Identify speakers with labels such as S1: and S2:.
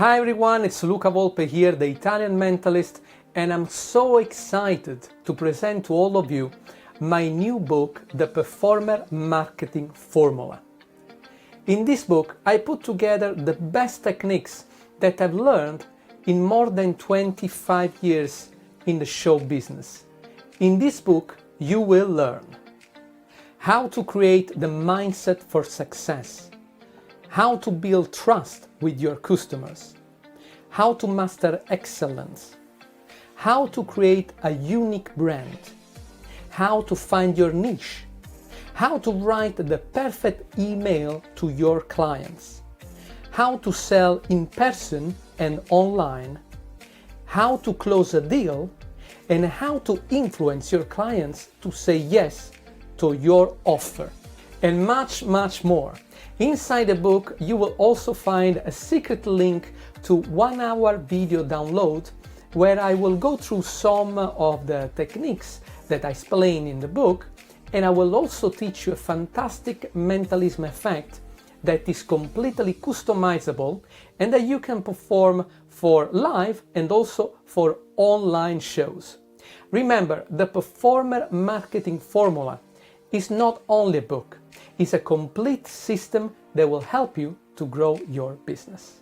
S1: Hi everyone, it's Luca Volpe here, the Italian mentalist, and I'm so excited to present to all of you my new book, The Performer Marketing Formula. In this book, I put together the best techniques that I've learned in more than 25 years in the show business. In this book, you will learn how to create the mindset for success, how to build trust with your customers, how to master excellence, how to create a unique brand, how to find your niche, how to write the perfect email to your clients, how to sell in person and online, how to close a deal, and how to influence your clients to say yes to your offer, and much, much more. Inside the book, you will also find a secret link to 1-hour video download where I will go through some of the techniques that I explain in the book, and I will also teach you a fantastic mentalism effect that is completely customizable and that you can perform for live and also for online shows. Remember, the Performer Marketing Formula is not only a book, it's a complete system that will help you to grow your business.